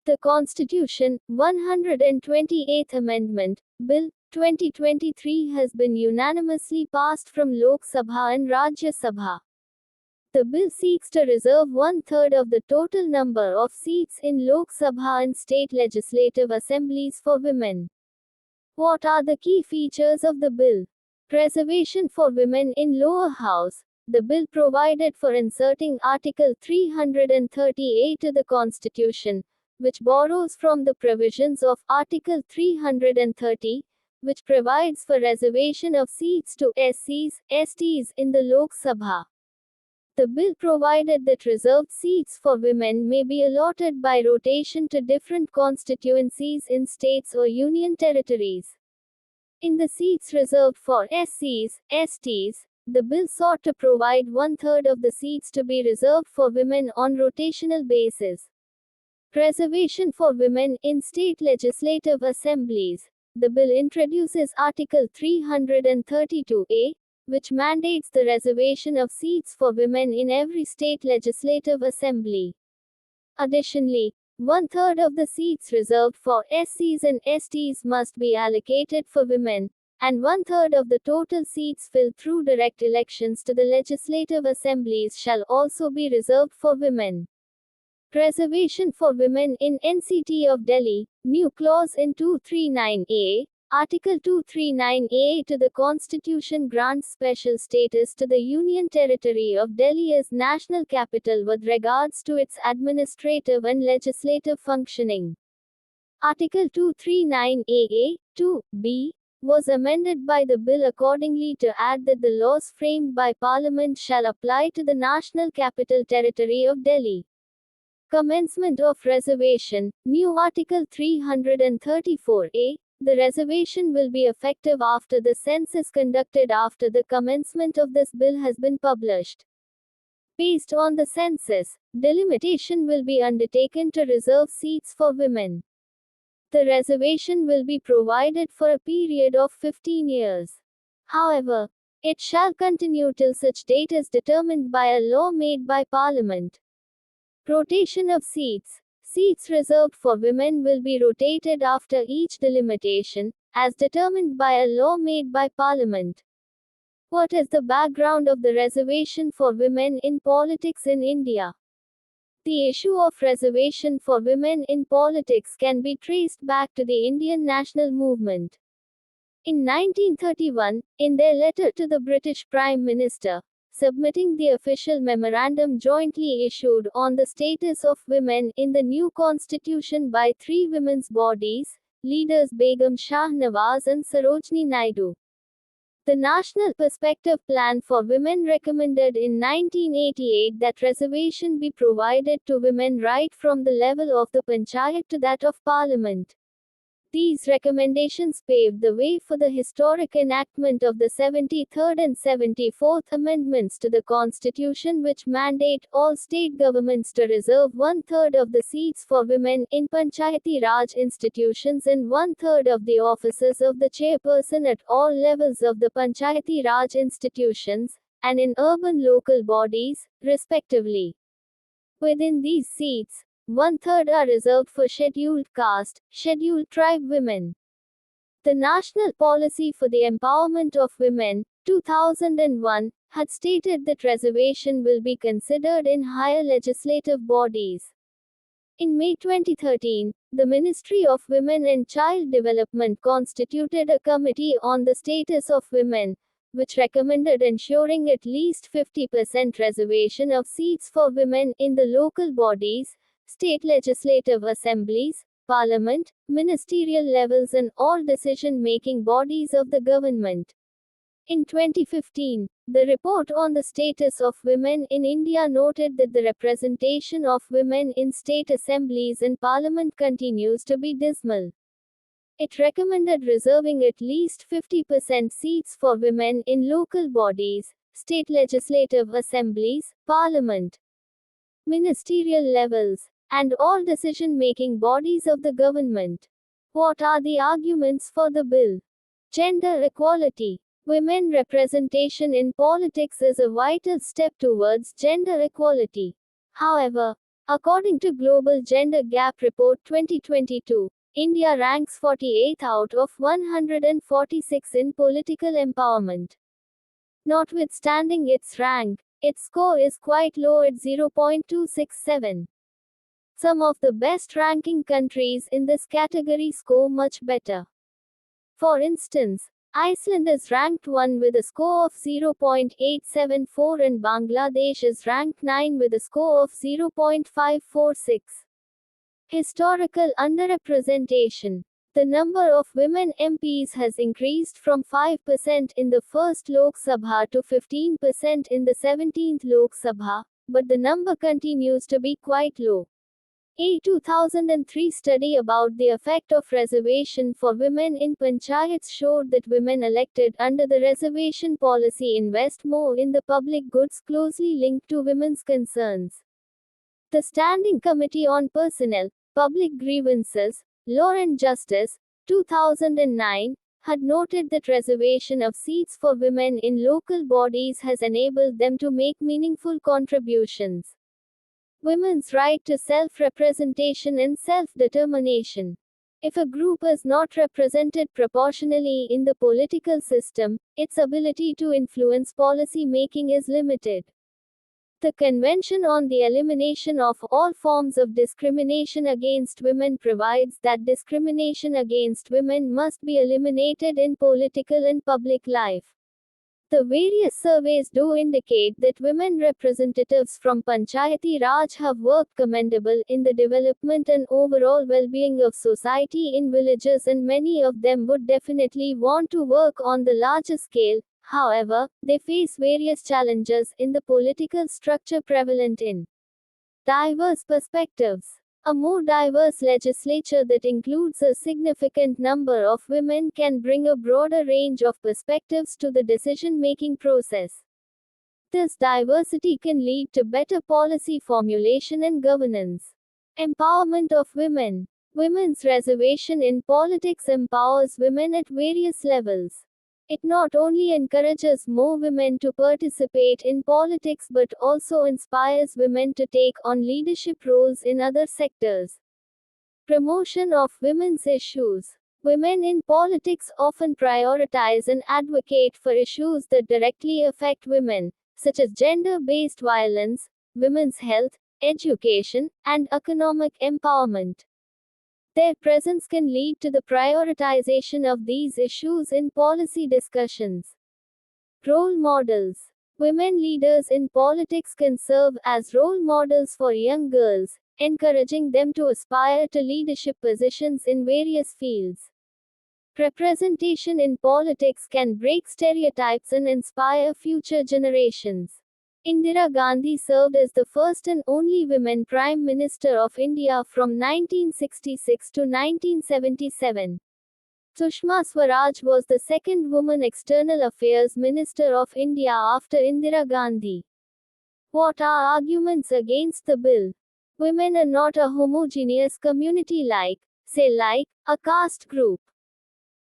The Constitution, 128th Amendment, Bill, 2023 has been unanimously passed from Lok Sabha and Rajya Sabha. The bill seeks to reserve one-third of the total number of seats in Lok Sabha and state legislative assemblies for women. What are the key features of the bill? Reservation for women in lower house. The bill provided for inserting Article 330A to the Constitution, which borrows from the provisions of Article 330, which provides for reservation of seats to SCs, STs in the Lok Sabha. The bill provided that reserved seats for women may be allotted by rotation to different constituencies in states or union territories. In the seats reserved for SCs, STs, the bill sought to provide one-third of the seats to be reserved for women on rotational basis. Reservation for women in state legislative assemblies. The bill introduces Article 332A, which mandates the reservation of seats for women in every state legislative assembly. Additionally, one-third of the seats reserved for SCs and STs must be allocated for women, and one-third of the total seats filled through direct elections to the legislative assemblies shall also be reserved for women. Reservation for women in NCT of Delhi. New clause in 239A. Article 239A to the Constitution grants special status to the Union Territory of Delhi as national capital with regards to its administrative and legislative functioning. Article 239AA, 2b, was amended by the bill accordingly to add that the laws framed by Parliament shall apply to the National Capital Territory of Delhi. Commencement of reservation. New Article 334A. The reservation will be effective after the census conducted after the commencement of this bill has been published. Based on the census, delimitation will be undertaken to reserve seats for women. The reservation will be provided for a period of 15 years. However, it shall continue till such date as determined by a law made by Parliament. Rotation of seats. Seats reserved for women will be rotated after each delimitation, as determined by a law made by Parliament. What is the background of the reservation for women in politics in India? The issue of reservation for women in politics can be traced back to the Indian national movement. In 1931, in their letter to the British Prime Minister, submitting the official memorandum jointly issued on the status of women in the new constitution by three women's bodies, leaders Begum Shah Nawaz and Sarojini Naidu. The National Perspective Plan for Women recommended in 1988 that reservation be provided to women right from the level of the Panchayat to that of Parliament. These recommendations paved the way for the historic enactment of the 73rd and 74th Amendments to the Constitution, which mandate all state governments to reserve one-third of the seats for women in Panchayati Raj institutions and one-third of the offices of the chairperson at all levels of the Panchayati Raj institutions, and in urban local bodies, respectively. Within these seats, one-third are reserved for scheduled caste, scheduled tribe women. The National Policy for the Empowerment of Women, 2001, had stated that reservation will be considered in higher legislative bodies. In May 2013, the Ministry of Women and Child Development constituted a committee on the status of women, which recommended ensuring at least 50% reservation of seats for women in the local bodies, state legislative assemblies, parliament, ministerial levels and all decision-making bodies of the government. In 2015, the report on the status of women in India noted that the representation of women in state assemblies and parliament continues to be dismal. It recommended reserving at least 50% seats for women in local bodies, state legislative assemblies, parliament, ministerial levels, and all decision-making bodies of the government. What are the arguments for the bill? Gender equality. Women representation in politics is a vital step towards gender equality. However, According to Global Gender Gap Report 2022, India ranks 48th out of 146 in political empowerment. Notwithstanding its rank, its score is quite low at 0.267. Some of the best ranking countries in this category score much better. For instance, Iceland is ranked 1 with a score of 0.874 and Bangladesh is ranked 9 with a score of 0.546. Historical underrepresentation. The number of women MPs has increased from 5% in the first Lok Sabha to 15% in the 17th Lok Sabha, but the number continues to be quite low. A 2003 study about the effect of reservation for women in panchayats showed that women elected under the reservation policy invest more in the public goods closely linked to women's concerns. The Standing Committee on Personnel, Public Grievances, Law and Justice, 2009, had noted that reservation of seats for women in local bodies has enabled them to make meaningful contributions. Women's right to self-representation and self-determination. If a group is not represented proportionally in the political system, its ability to influence policy making is limited. The Convention on the Elimination of All Forms of Discrimination Against Women provides that discrimination against women must be eliminated in political and public life. The various surveys do indicate that women representatives from Panchayati Raj have worked commendable in the development and overall well-being of society in villages, and many of them would definitely want to work on the larger scale. However, they face various challenges in the political structure prevalent in diverse perspectives. A more diverse legislature that includes a significant number of women can bring a broader range of perspectives to the decision-making process. This diversity can lead to better policy formulation and governance. Empowerment of women. Women's reservation in politics empowers women at various levels. It not only encourages more women to participate in politics but also inspires women to take on leadership roles in other sectors. Promotion of women's issues. Women in politics often prioritize and advocate for issues that directly affect women, such as gender-based violence, women's health, education, and economic empowerment. Their presence can lead to the prioritization of these issues in policy discussions. Role models. Women leaders in politics can serve as role models for young girls, encouraging them to aspire to leadership positions in various fields. Representation in politics can break stereotypes and inspire future generations. Indira Gandhi served as the first and only women Prime Minister of India from 1966 to 1977. Sushma Swaraj was the second woman External Affairs Minister of India after Indira Gandhi. What are arguments against the bill? Women are not a homogeneous community like a caste group.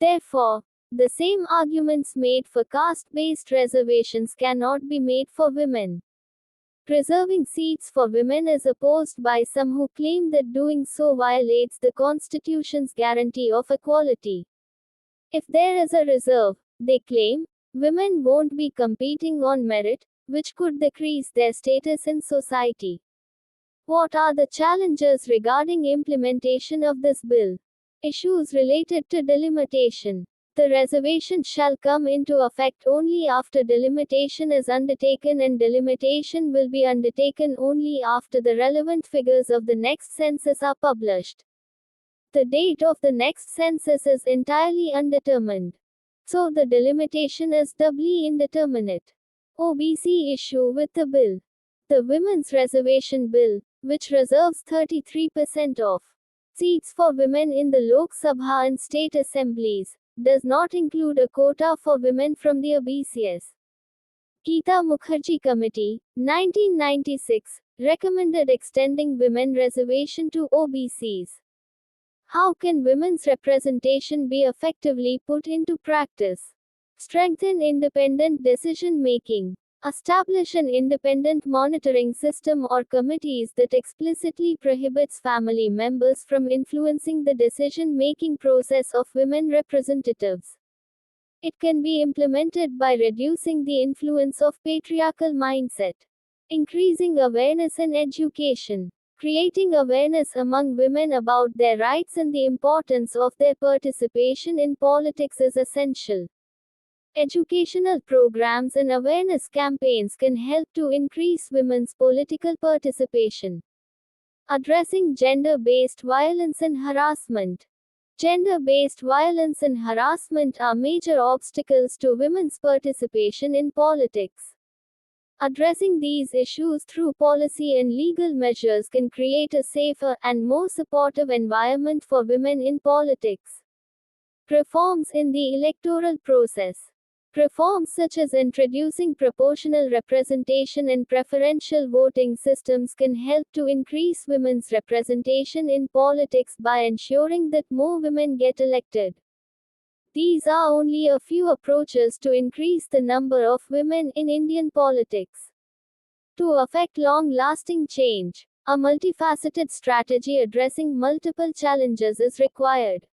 Therefore, the same arguments made for caste-based reservations cannot be made for women. Preserving seats for women is opposed by some who claim that doing so violates the Constitution's guarantee of equality. If there is a reserve, they claim, women won't be competing on merit, which could decrease their status in society. What are the challenges regarding implementation of this bill? Issues related to delimitation. The reservation shall come into effect only after delimitation is undertaken, and delimitation will be undertaken only after the relevant figures of the next census are published. The date of the next census is entirely undetermined. So the delimitation is doubly indeterminate. OBC issue with the bill. The Women's Reservation Bill, which reserves 33% of seats for women in the Lok Sabha and state assemblies, does not include a quota for women from the OBCs. Geeta Mukherjee Committee, 1996, recommended extending women reservation to OBCs. How can women's representation be effectively put into practice? Strengthen independent decision making. Establish an independent monitoring system or committees that explicitly prohibits family members from influencing the decision-making process of women representatives. It can be implemented by reducing the influence of patriarchal mindset, increasing awareness and education, creating awareness among women about their rights and the importance of their participation in politics is essential. Educational programs and awareness campaigns can help to increase women's political participation. Addressing gender-based violence and harassment. Gender-based violence and harassment are major obstacles to women's participation in politics. Addressing these issues through policy and legal measures can create a safer and more supportive environment for women in politics. Reforms in the electoral process. Reforms such as introducing proportional representation and preferential voting systems can help to increase women's representation in politics by ensuring that more women get elected. These are only a few approaches to increase the number of women in Indian politics. To affect long-lasting change, a multifaceted strategy addressing multiple challenges is required.